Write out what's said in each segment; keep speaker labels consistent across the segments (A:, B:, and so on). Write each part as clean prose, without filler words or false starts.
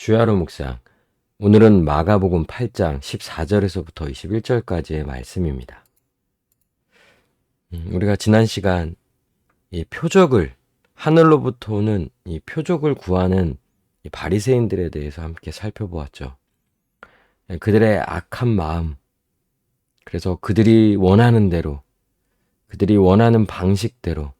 A: 주야로 묵상. 오늘은 마가복음 8장 14절에서부터 21절까지의 말씀입니다. 우리가 지난 시간 이 표적을, 하늘로부터 오는 이 표적을 구하는 이 바리새인들에 대해서 함께 살펴보았죠. 그들의 악한 마음, 그래서 그들이 원하는 대로, 그들이 원하는 방식대로,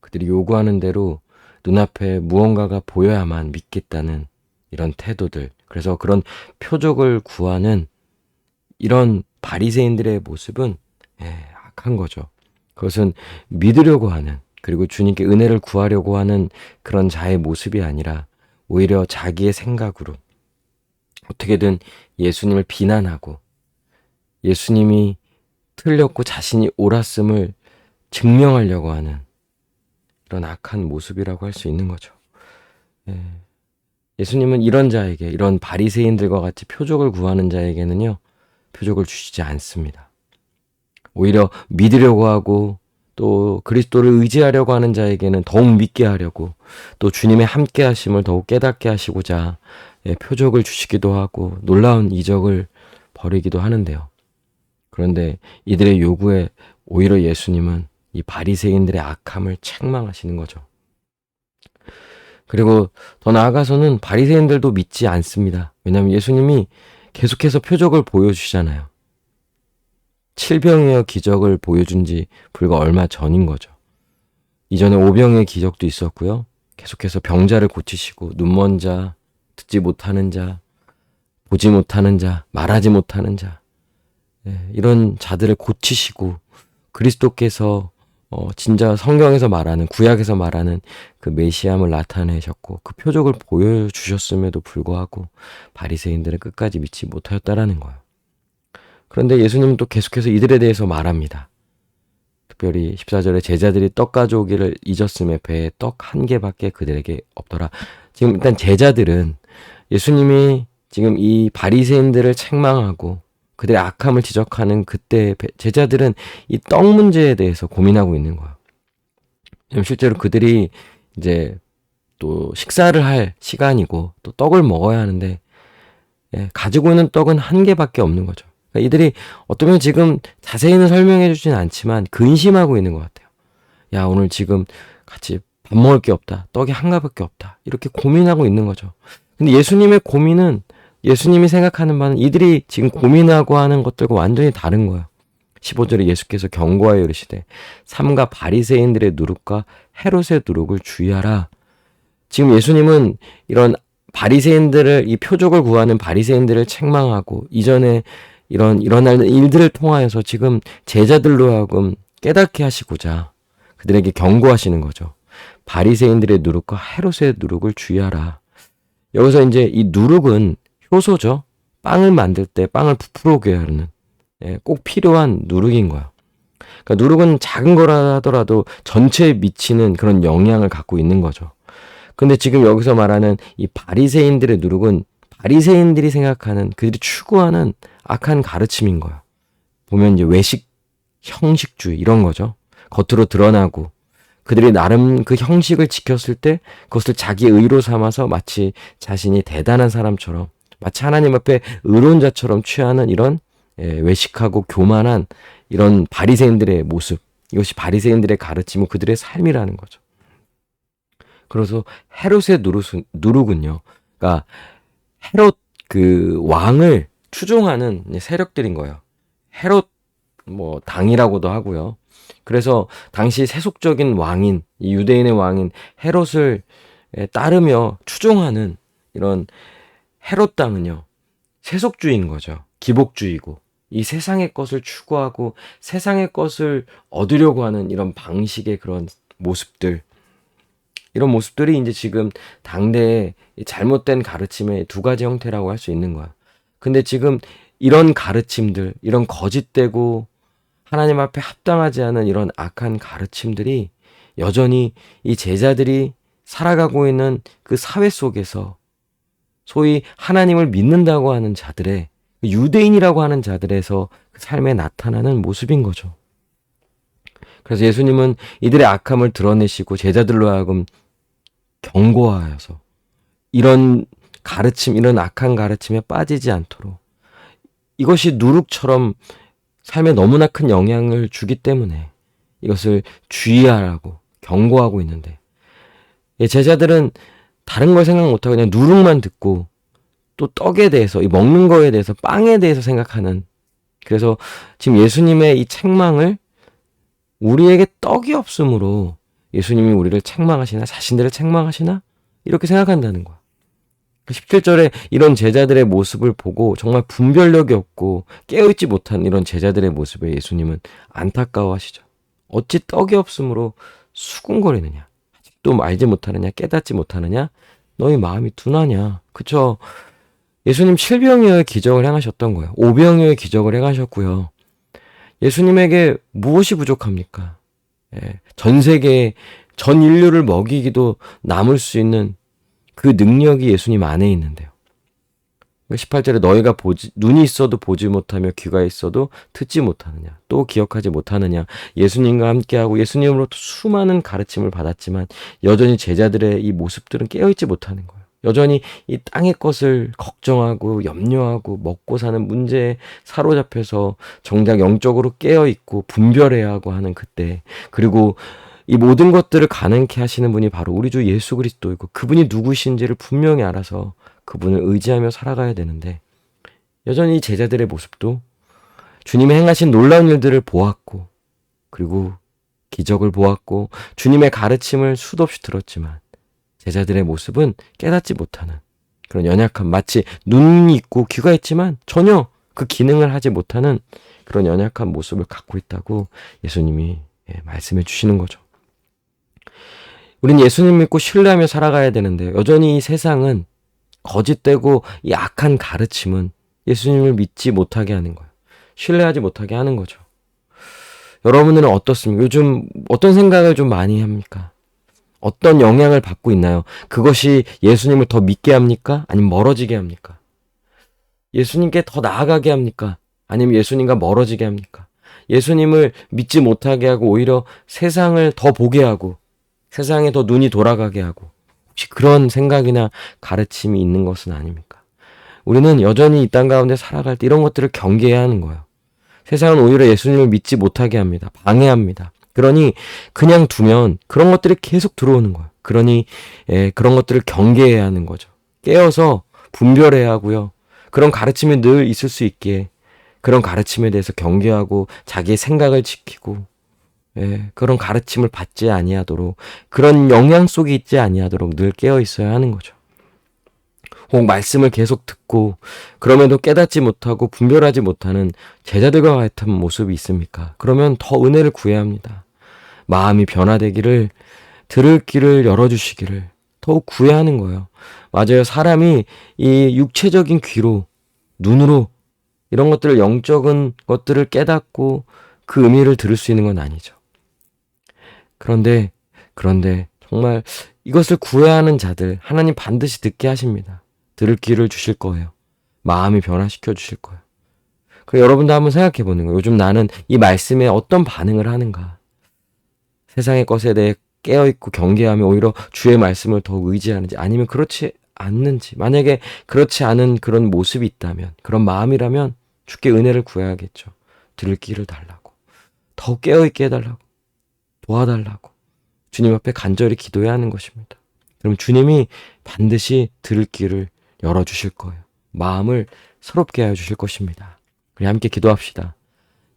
A: 그들이 요구하는 대로 눈앞에 무언가가 보여야만 믿겠다는 이런 태도들, 그래서 그런 표적을 구하는 이런 바리새인들의 모습은 악한 거죠. 그것은 믿으려고 하는, 그리고 주님께 은혜를 구하려고 하는 그런 자의 모습이 아니라 오히려 자기의 생각으로 어떻게든 예수님을 비난하고 예수님이 틀렸고 자신이 옳았음을 증명하려고 하는 이런 악한 모습이라고 할 수 있는 거죠. 예수님은 이런 자에게, 이런 바리새인들과 같이 표적을 구하는 자에게는요, 표적을 주시지 않습니다. 오히려 믿으려고 하고 또 그리스도를 의지하려고 하는 자에게는 더욱 믿게 하려고, 또 주님의 함께 하심을 더욱 깨닫게 하시고자 표적을 주시기도 하고 놀라운 이적을 벌이기도 하는데요. 그런데 이들의 요구에 오히려 예수님은 이 바리새인들의 악함을 책망하시는 거죠. 그리고 더 나아가서는 바리새인들도 믿지 않습니다. 왜냐하면 예수님이 계속해서 표적을 보여주시잖아요. 7병의 기적을 보여준 지 불과 얼마 전인 거죠. 이전에 5병의 기적도 있었고요. 계속해서 병자를 고치시고 눈먼 자, 듣지 못하는 자, 보지 못하는 자, 말하지 못하는 자, 이런 자들을 고치시고 그리스도께서 진짜 성경에서 말하는, 구약에서 말하는 그 메시아임을 나타내셨고 그 표적을 보여주셨음에도 불구하고 바리새인들은 끝까지 믿지 못하였다라는 거예요. 그런데 예수님은 또 계속해서 이들에 대해서 말합니다. 특별히 14절에 제자들이 떡 가져오기를 잊었음에 배에 떡 한 개밖에 그들에게 없더라. 지금 일단 제자들은 예수님이 지금 이 바리새인들을 책망하고 그들의 악함을 지적하는 그때 제자들은 이 떡 문제에 대해서 고민하고 있는 거예요. 실제로 그들이 이제 또 식사를 할 시간이고 또 떡을 먹어야 하는데 가지고 있는 떡은 한 개밖에 없는 거죠. 그러니까 이들이 어쩌면 지금 자세히는 설명해 주진 않지만 근심하고 있는 것 같아요. 야, 오늘 지금 같이 밥 먹을 게 없다. 떡이 한 가밖에 없다. 이렇게 고민하고 있는 거죠. 근데 예수님의 고민은, 예수님이 생각하는 바는 이들이 지금 고민하고 하는 것들과 완전히 다른 거예요. 15절에 예수께서 경고하여 이르시되 삼가 바리새인들의 누룩과 헤롯의 누룩을 주의하라. 지금 예수님은 이런 바리새인들을, 이 표적을 구하는 바리새인들을 책망하고 이전에 일어나는 일들을 통하여서 지금 제자들로 하여금 깨닫게 하시고자 그들에게 경고하시는 거죠. 바리새인들의 누룩과 헤롯의 누룩을 주의하라. 여기서 이제 이 누룩은 효소죠. 빵을 만들 때 빵을 부풀게 하는 꼭 필요한 누룩인 거예요. 그러니까 누룩은 작은 거라 하더라도 전체에 미치는 그런 영향을 갖고 있는 거죠. 근데 지금 여기서 말하는 이 바리새인들의 누룩은 바리새인들이 생각하는, 그들이 추구하는 악한 가르침인 거예요. 보면 이제 외식, 형식주의 이런 거죠. 겉으로 드러나고 그들이 나름 그 형식을 지켰을 때 그것을 자기 의로 삼아서 마치 자신이 대단한 사람처럼, 마치 하나님 앞에 의로운 자처럼 취하는 이런 외식하고 교만한 이런 바리새인들의 모습, 이것이 바리새인들의 가르치고 그들의 삶이라는 거죠. 그래서 헤롯의 누룩은요, 그러니까 헤롯 그 왕을 추종하는 세력들인 거예요. 헤롯 당이라고도 하고요. 그래서 당시 세속적인 왕인, 이 유대인의 왕인 헤롯을 따르며 추종하는 이런 헤롯 당은요, 세속주의인 거죠. 기복주의고 이 세상의 것을 추구하고 세상의 것을 얻으려고 하는 이런 방식의 그런 모습들, 이런 모습들이 이제 지금 당대의 잘못된 가르침의 두 가지 형태라고 할 수 있는 거야. 근데 지금 이런 가르침들, 이런 거짓되고 하나님 앞에 합당하지 않은 이런 악한 가르침들이 여전히 이 제자들이 살아가고 있는 그 사회 속에서 소위 하나님을 믿는다고 하는 자들의, 유대인이라고 하는 자들에서 그 삶에 나타나는 모습인 거죠. 그래서 예수님은 이들의 악함을 드러내시고 제자들로 하여금 경고하여서 이런 가르침, 이런 악한 가르침에 빠지지 않도록, 이것이 누룩처럼 삶에 너무나 큰 영향을 주기 때문에 이것을 주의하라고 경고하고 있는데, 제자들은 다른 걸 생각 못하고 그냥 누룩만 듣고 또 떡에 대해서, 이 먹는 거에 대해서, 빵에 대해서 생각하는, 그래서 지금 예수님의 이 책망을 우리에게 떡이 없으므로 예수님이 우리를 책망하시나, 자신들을 책망하시나, 이렇게 생각한다는 거야. 17절에 이런 제자들의 모습을 보고 정말 분별력이 없고 깨어있지 못한 이런 제자들의 모습에 예수님은 안타까워하시죠. 어찌 떡이 없으므로 수군거리느냐, 아직도 알지 못하느냐, 깨닫지 못하느냐, 너희 마음이 둔하냐. 그쵸? 예수님 7병이어의 기적을 행하셨던 거예요. 5병이어의 기적을 행하셨고요. 예수님에게 무엇이 부족합니까? 전 세계, 전 인류를 먹이기도 남을 수 있는 그 능력이 예수님 안에 있는데요. 18절에 너희가 눈이 있어도 보지 못하며 귀가 있어도 듣지 못하느냐, 또 기억하지 못하느냐. 예수님과 함께하고 예수님으로부터 수많은 가르침을 받았지만 여전히 제자들의 이 모습들은 깨어있지 못하는 거예요. 여전히 이 땅의 것을 걱정하고 염려하고 먹고 사는 문제에 사로잡혀서 정작 영적으로 깨어있고 분별해야 하고 하는 그때, 그리고 이 모든 것들을 가능케 하시는 분이 바로 우리 주 예수 그리스도이고 그분이 누구신지를 분명히 알아서 그분을 의지하며 살아가야 되는데, 여전히 제자들의 모습도 주님의 행하신 놀라운 일들을 보았고, 그리고 기적을 보았고, 주님의 가르침을 수도 없이 들었지만 제자들의 모습은 깨닫지 못하는 그런 연약함, 마치 눈이 있고 귀가 있지만 전혀 그 기능을 하지 못하는 그런 연약한 모습을 갖고 있다고 예수님이 말씀해 주시는 거죠. 우린 예수님 믿고 신뢰하며 살아가야 되는데, 여전히 이 세상은 거짓되고 이 악한 가르침은 예수님을 믿지 못하게 하는 거예요. 신뢰하지 못하게 하는 거죠. 여러분은 어떻습니까? 요즘 어떤 생각을 좀 많이 합니까? 어떤 영향을 받고 있나요? 그것이 예수님을 더 믿게 합니까? 아니면 멀어지게 합니까? 예수님께 더 나아가게 합니까? 아니면 예수님과 멀어지게 합니까? 예수님을 믿지 못하게 하고 오히려 세상을 더 보게 하고 세상에 더 눈이 돌아가게 하고, 혹시 그런 생각이나 가르침이 있는 것은 아닙니까? 우리는 여전히 이 땅 가운데 살아갈 때 이런 것들을 경계해야 하는 거예요. 세상은 오히려 예수님을 믿지 못하게 합니다. 방해합니다. 그러니 그냥 두면 그런 것들이 계속 들어오는 거예요. 그러니 그런 것들을 경계해야 하는 거죠. 깨어서 분별해야 하고요. 그런 가르침이 늘 있을 수 있기에 그런 가르침에 대해서 경계하고 자기의 생각을 지키고, 그런 가르침을 받지 아니하도록, 그런 영향 속에 있지 아니하도록 늘 깨어 있어야 하는 거죠. 혹 말씀을 계속 듣고 그럼에도 깨닫지 못하고 분별하지 못하는 제자들과 같은 모습이 있습니까? 그러면 더 은혜를 구해야 합니다. 마음이 변화되기를, 들을 귀를 열어주시기를 더욱 구해야 하는 거예요. 맞아요. 사람이 이 육체적인 귀로, 눈으로 이런 것들을, 영적인 것들을 깨닫고 그 의미를 들을 수 있는 건 아니죠. 그런데 정말 이것을 구해야 하는 자들 하나님 반드시 듣게 하십니다. 들을 귀를 주실 거예요. 마음이 변화시켜 주실 거예요. 그리고 여러분도 한번 생각해 보는 거예요. 요즘 나는 이 말씀에 어떤 반응을 하는가? 세상의 것에 대해 깨어있고 경계하며 오히려 주의 말씀을 더 의지하는지, 아니면 그렇지 않는지. 만약에 그렇지 않은 그런 모습이 있다면, 그런 마음이라면 주께 은혜를 구해야겠죠. 들을 귀를 달라고, 더 깨어있게 해달라고, 도와달라고 주님 앞에 간절히 기도해야 하는 것입니다. 그럼 주님이 반드시 들을 귀를 열어주실 거예요. 마음을 새롭게 하여 주실 것입니다. 우리 함께 기도합시다.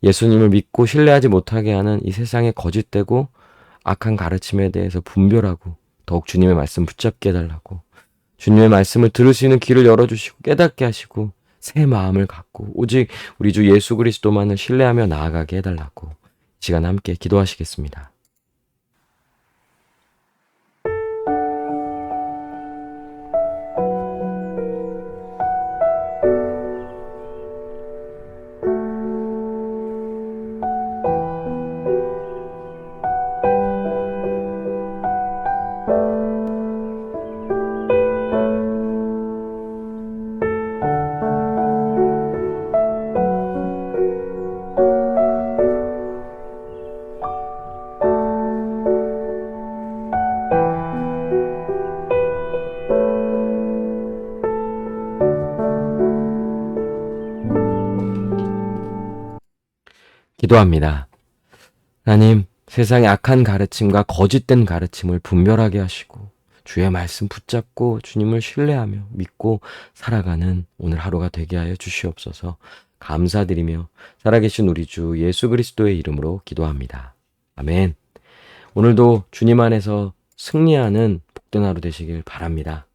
A: 예수님을 믿고 신뢰하지 못하게 하는 이 세상의 거짓되고 악한 가르침에 대해서 분별하고 더욱 주님의 말씀 붙잡게 해달라고, 주님의 말씀을 들을 수 있는 귀를 열어주시고 깨닫게 하시고 새 마음을 갖고 오직 우리 주 예수 그리스도만을 신뢰하며 나아가게 해달라고 이 시간 함께 기도하시겠습니다. 기도합니다. 하나님, 세상의 악한 가르침과 거짓된 가르침을 분별하게 하시고 주의 말씀 붙잡고 주님을 신뢰하며 믿고 살아가는 오늘 하루가 되게 하여 주시옵소서. 감사드리며 살아계신 우리 주 예수 그리스도의 이름으로 기도합니다. 아멘. 오늘도 주님 안에서 승리하는 복된 하루 되시길 바랍니다.